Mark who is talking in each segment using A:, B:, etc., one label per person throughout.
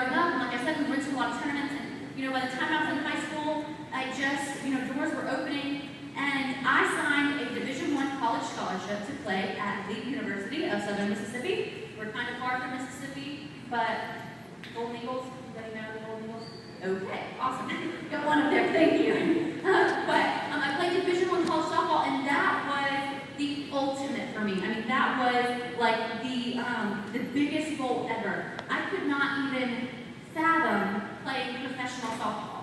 A: growing up, and like I said, we went to a lot of tournaments, and by the time I was in high school, doors were opening, and I signed a Division I college scholarship to play at the University of Southern Mississippi. We're kind of far from Mississippi, but Golden Eagles, anybody know the Golden Eagles? Okay, awesome. Got one up there, thank you. I played Division I college softball, and that was the ultimate for me. I mean, that was like the biggest goal ever. I could not even fathom playing professional softball.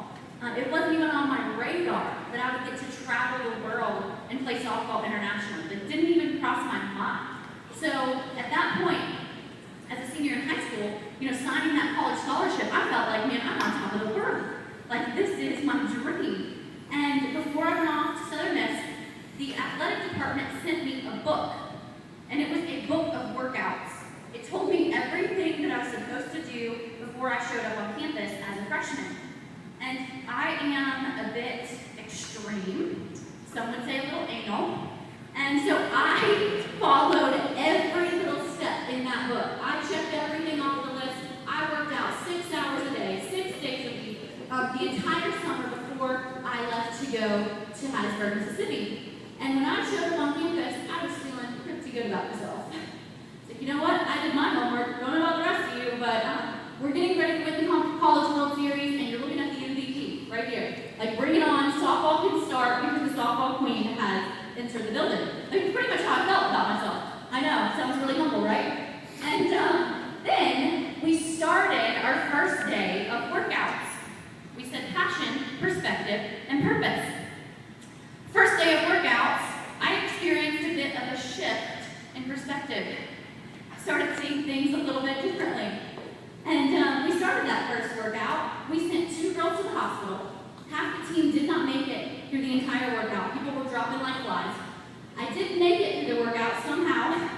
A: It wasn't even on my radar that I would get to travel the world and play softball internationally. It didn't even cross my mind. So at that point, as a senior in high school, signing that college scholarship, I felt like, man, I'm on top of the world. Like, this is my dream. And before I went off to Southern Miss, the athletic department sent me a book. And it was a book of workouts. It told me everything that I was supposed to do before I showed up on campus as a freshman. And I am a bit extreme. Some would say a little anal. And so I followed every little step in that book. I checked everything off the list. I worked out 6 hours a day, 6 days a week, the entire summer before I left to go to Hattiesburg, Mississippi. And when I showed up on campus, I was feeling pretty good about myself. So you know what? I did my homework. Don't know about the rest of you, but we're getting ready to win the College World Series, and you're looking at the MVP right here. Like, bring it on. Softball can start because the softball queen has entered the building. Like, pretty much how I felt about myself. I know, sounds really humble, right? And then we started our first day of workouts. We said passion, perspective, and purpose. First day of workouts, I experienced a bit of a shift in perspective. I started seeing things a little bit differently. And we started that first workout. We sent 2 girls to the hospital. Half the team did not make it through the entire workout. People were dropping like flies. I did make it through the workout somehow.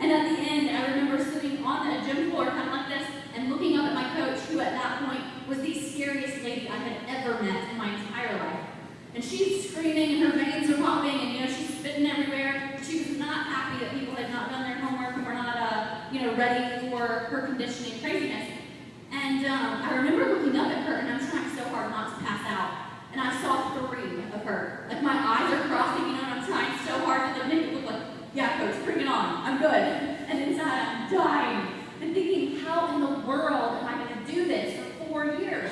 A: And at the end, I remember sitting on the gym floor, kind of like this, and looking up at my coach, who at that point was the scariest lady I had ever met in my entire life. And she's screaming, and her veins are popping, and she's spitting everywhere. She was not happy that people had not done their homework and were not, ready for her conditioning craziness. And I remember looking up at her, and I was trying so hard not to pass out. And I saw 3 of her. Like, my eyes are crossing, and I'm trying so hard to make it look like, yeah, coach, bring it on. I'm good. And inside, I'm dying and thinking, how in the world am I going to do this for 4 years?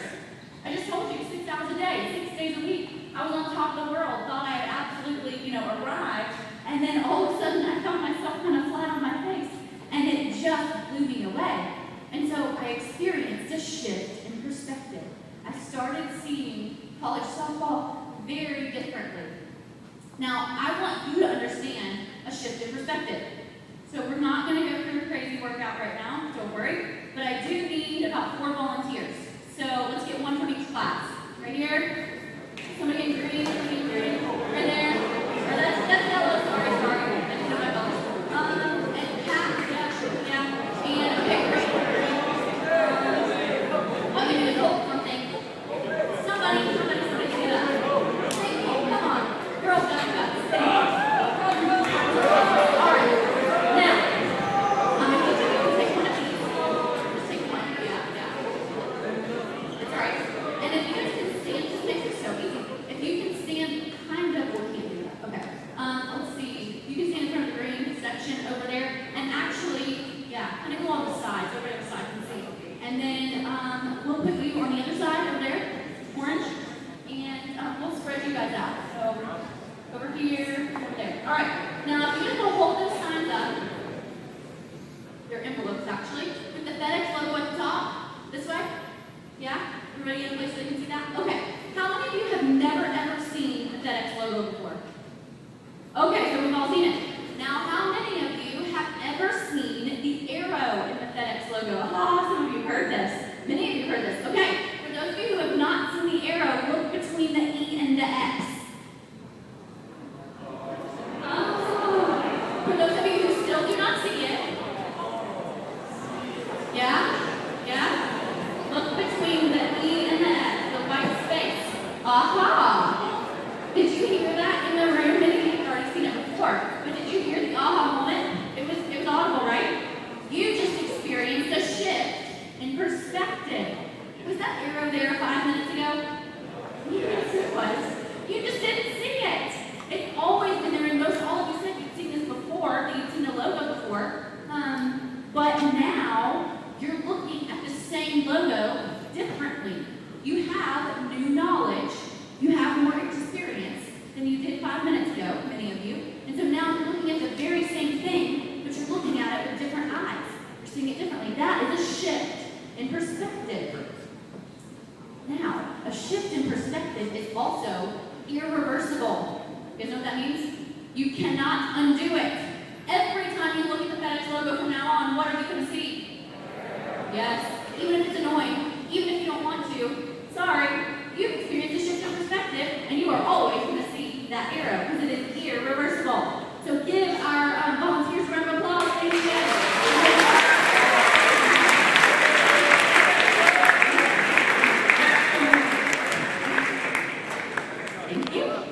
A: I just told you, 6 hours a day, 6 days a week. I was on top of the world, thought I had absolutely, arrived. And then all of a sudden, I found myself kind of flat on my face. And it just blew me away. And so I experienced a shift in perspective. I started seeing college softball very differently. Now, I want you to understand a shift in perspective. So we're not going to go through a crazy workout right now, don't worry. But I do need about 4 volunteers. So let's get 1 from each class. Right here. Somebody in green, somebody in green. Right there. Or that's yellow. Sorry. I didn't know my belt. And Pat, yeah. And, okay, great. Okay, do the gold something. Somebody do that. Thank you, come on. Girl guts. All right. Now, I'm going to get you to take 1 of these. Just take 1. Yeah. It's all right. And if you guys can stand, just makes it so easy. If you can stand kind of, well, can't do that. Okay. Let's see. You can stand in front of the green section over there. And actually, yeah, kind of go on the sides, over the other side, you can see. And then we'll put you on the other side over there, orange. And we'll spread you guys out. So over here, over there. All right. Now, if you guys will hold those signs up, they're envelopes actually, with the FedEx logo at the top. This way. Yeah? Everybody in a place so you can see that? Okay. How many of you have never ever seen the FedEx logo before? Okay, so we've all seen it. Now, how many of you have ever seen the arrow in the FedEx logo? Some of you heard this. Many of you heard this. Okay, for those of you who have not seen the arrow, look between the E and the X. For those of you who still do not see it, yeah? Look between the E and the X, the white space. Aha! Did you hear that in the room? Many of you have already seen it before. But did you hear the aha moment? It was audible, right? You just experienced a shift in perspective. perspective. Was that arrow there 5 minutes ago? Yes, it was. You just didn't see it. It's always been there, and most all of you said you'd seen this before, that you'd seen the logo before. But now you're looking at the same logo differently. You have new knowledge. You have more experience than you did 5 minutes ago, many of you. And so now you're looking at the very same thing, but you're looking at it with different eyes. You're seeing it differently. That is a shift in perspective. Now, a shift in perspective is also irreversible. You guys know what that means? You cannot undo it. Every time you look at the FedEx logo from now on, what are you going to see? Yes, even if it's annoying, even if you don't want to. Sorry, you've experienced a shift in perspective, and you are always going to see that arrow because it is irreversible. So give our volunteers a round of applause. Thank you guys. Thank you.